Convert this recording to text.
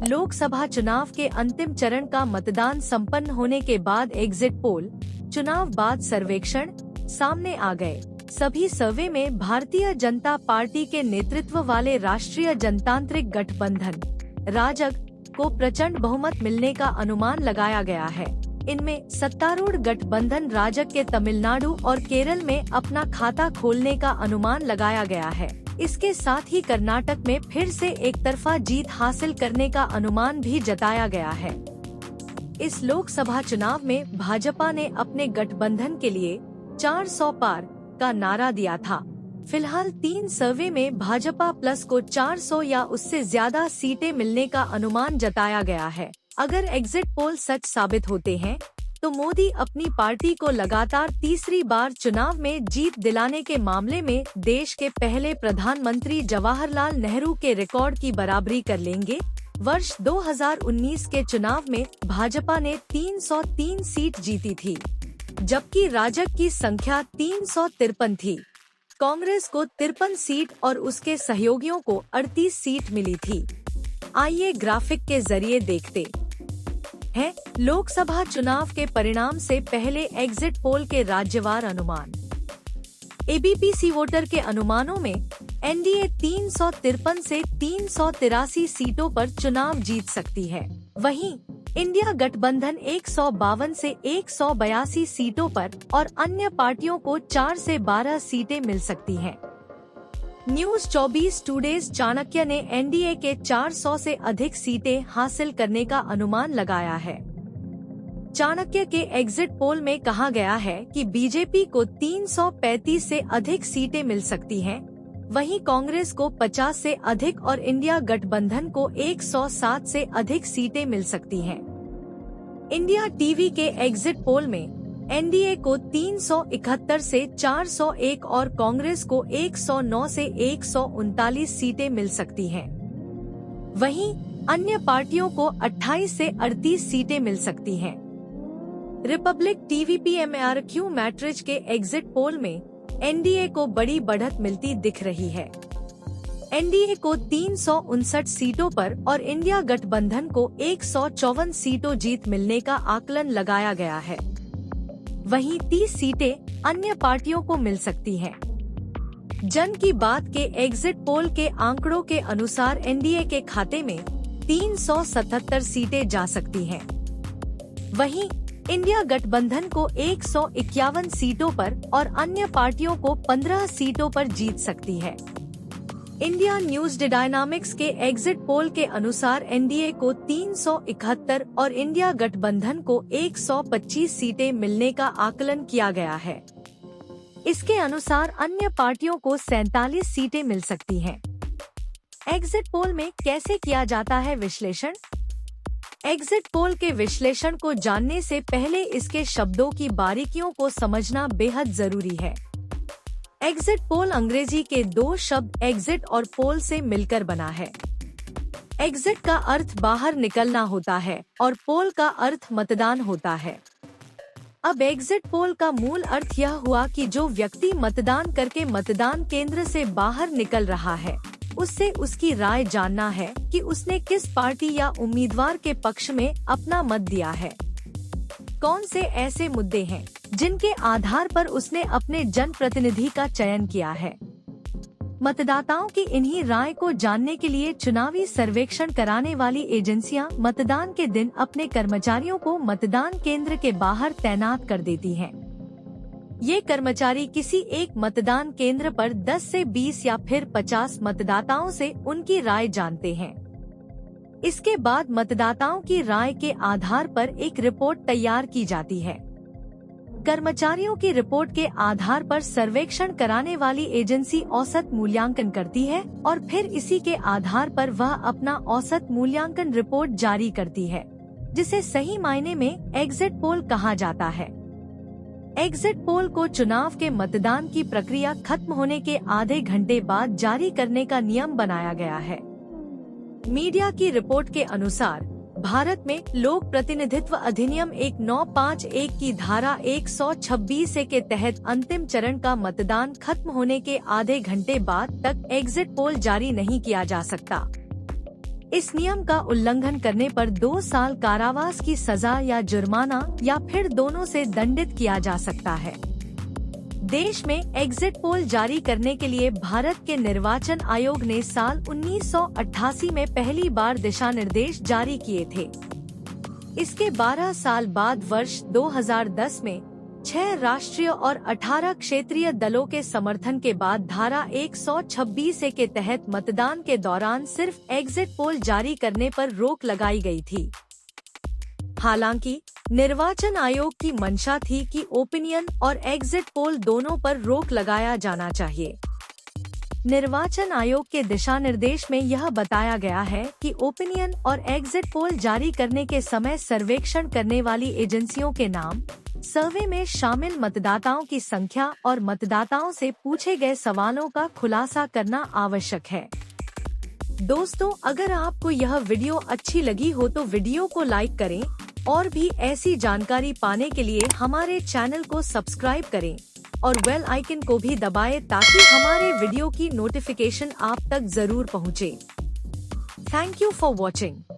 लोकसभा चुनाव के अंतिम चरण का मतदान संपन्न होने के बाद एग्जिट पोल, चुनाव बाद सर्वेक्षण सामने आ गए। सभी सर्वे में भारतीय जनता पार्टी के नेतृत्व वाले राष्ट्रीय जनतांत्रिक गठबंधन राजग को प्रचंड बहुमत मिलने का अनुमान लगाया गया है। इनमें सत्तारूढ़ गठबंधन राजग के तमिलनाडु और केरल में अपना खाता खोलने का अनुमान लगाया गया है। इसके साथ ही कर्नाटक में फिर से एक तरफा जीत हासिल करने का अनुमान भी जताया गया है। इस लोकसभा चुनाव में भाजपा ने अपने गठबंधन के लिए 400 पार का नारा दिया था। फिलहाल 3 सर्वे में भाजपा प्लस को 400 या उससे ज्यादा सीटें मिलने का अनुमान जताया गया है। अगर एग्जिट पोल सच साबित होते हैं तो मोदी अपनी पार्टी को लगातार तीसरी बार चुनाव में जीत दिलाने के मामले में देश के पहले प्रधानमंत्री जवाहरलाल नेहरू के रिकॉर्ड की बराबरी कर लेंगे। वर्ष 2019 के चुनाव में भाजपा ने 303 सीट जीती थी, जबकि राजग की संख्या 353 थी। कांग्रेस को 53 सीट और उसके सहयोगियों को 38 सीट मिली थी। आइए ग्राफिक के जरिए देखते हैं लोकसभा चुनाव के परिणाम से पहले एग्जिट पोल के राज्यवार अनुमान। एबीपी सी वोटर के अनुमानों में एनडीए 353 से 383 सीटों पर चुनाव जीत सकती है। वहीं इंडिया गठबंधन 152 से 182 सीटों पर और अन्य पार्टियों को 4 से 12 सीटें मिल सकती हैं। न्यूज 24 टुडेज चाणक्य ने एनडीए के 400 से अधिक सीटें हासिल करने का अनुमान लगाया है। चाणक्य के एग्जिट पोल में कहा गया है कि बीजेपी को 335 से अधिक सीटें मिल सकती हैं, वहीं कांग्रेस को 50 से अधिक और इंडिया गठबंधन को 107 से अधिक सीटें मिल सकती हैं। इंडिया टीवी के एग्जिट पोल में एनडीए को 371 से 401 और कांग्रेस को 109 से 139 सीटें मिल सकती हैं। वहीं अन्य पार्टियों को 28 से 38 सीटें मिल सकती हैं। रिपब्लिक टीवी PMRQ मैट्रिज के एग्जिट पोल में एनडीए को बड़ी बढ़त मिलती दिख रही है। एनडीए को 359 सीटों पर और इंडिया गठबंधन को 154 सीटों जीत मिलने का आकलन लगाया गया है। वहीं 30 सीटें अन्य पार्टियों को मिल सकती हैं। जन की बात के एग्जिट पोल के आंकड़ों के अनुसार एनडीए के खाते में 377 सीटें जा सकती हैं। वहीं इंडिया गठबंधन को 151 सीटों पर और अन्य पार्टियों को 15 सीटों पर जीत सकती है। इंडिया न्यूज डायनामिक्स के एग्जिट पोल के अनुसार एनडीए को 371 और इंडिया गठबंधन को 125 सीटें मिलने का आकलन किया गया है। इसके अनुसार अन्य पार्टियों को 47 सीटें मिल सकती हैं। एग्जिट पोल में कैसे किया जाता है विश्लेषण? एग्जिट पोल के विश्लेषण को जानने से पहले इसके शब्दों की बारीकियों को समझना बेहद जरूरी है। एग्जिट पोल अंग्रेजी के 2 शब्द एग्जिट और पोल से मिलकर बना है। एग्जिट का अर्थ बाहर निकलना होता है और पोल का अर्थ मतदान होता है। अब एग्जिट पोल का मूल अर्थ यह हुआ कि जो व्यक्ति मतदान करके मतदान केंद्र से बाहर निकल रहा है, उससे उसकी राय जानना है कि उसने किस पार्टी या उम्मीदवार के पक्ष में अपना मत दिया है। कौन से ऐसे मुद्दे हैं जिनके आधार पर उसने अपने जनप्रतिनिधि का चयन किया है। मतदाताओं की इन्हीं राय को जानने के लिए चुनावी सर्वेक्षण कराने वाली एजेंसियां मतदान के दिन अपने कर्मचारियों को मतदान केंद्र के बाहर तैनात कर देती हैं। ये कर्मचारी किसी एक मतदान केंद्र पर 10 से 20 या फिर 50 मतदाताओं से उनकी राय जानते हैं। इसके बाद मतदाताओं की राय के आधार पर एक रिपोर्ट तैयार की जाती है। कर्मचारियों की रिपोर्ट के आधार पर सर्वेक्षण कराने वाली एजेंसी औसत मूल्यांकन करती है और फिर इसी के आधार पर वह अपना औसत मूल्यांकन रिपोर्ट जारी करती है, जिसे सही मायने में एग्जिट पोल कहा जाता है। एग्जिट पोल को चुनाव के मतदान की प्रक्रिया खत्म होने के आधे घंटे बाद जारी करने का नियम बनाया गया है। मीडिया की रिपोर्ट के अनुसार भारत में लोक प्रतिनिधित्व अधिनियम 1951 की धारा 126 के तहत अंतिम चरण का मतदान खत्म होने के आधे घंटे बाद तक एग्जिट पोल जारी नहीं किया जा सकता। इस नियम का उल्लंघन करने पर 2 साल कारावास की सजा या जुर्माना या फिर दोनों से दंडित किया जा सकता है। देश में एग्जिट पोल जारी करने के लिए भारत के निर्वाचन आयोग ने साल 1988 में पहली बार दिशा निर्देश जारी किए थे। इसके 12 साल बाद वर्ष 2010 में 6 राष्ट्रीय और 18 क्षेत्रीय दलों के समर्थन के बाद धारा 126A के तहत मतदान के दौरान सिर्फ एग्जिट पोल जारी करने पर रोक लगाई गई थी। हालांकि निर्वाचन आयोग की मंशा थी कि ओपिनियन और एग्जिट पोल दोनों पर रोक लगाया जाना चाहिए। निर्वाचन आयोग के दिशा निर्देश में यह बताया गया है कि ओपिनियन और एग्जिट पोल जारी करने के समय सर्वेक्षण करने वाली एजेंसियों के नाम, सर्वे में शामिल मतदाताओं की संख्या और मतदाताओं से पूछे गए सवालों का खुलासा करना आवश्यक है। दोस्तों, अगर आपको यह वीडियो अच्छी लगी हो तो वीडियो को लाइक करें और भी ऐसी जानकारी पाने के लिए हमारे चैनल को सब्सक्राइब करें और बेल आइकन को भी दबाएं ताकि हमारे वीडियो की नोटिफिकेशन आप तक जरूर पहुंचे। Thank you for watching.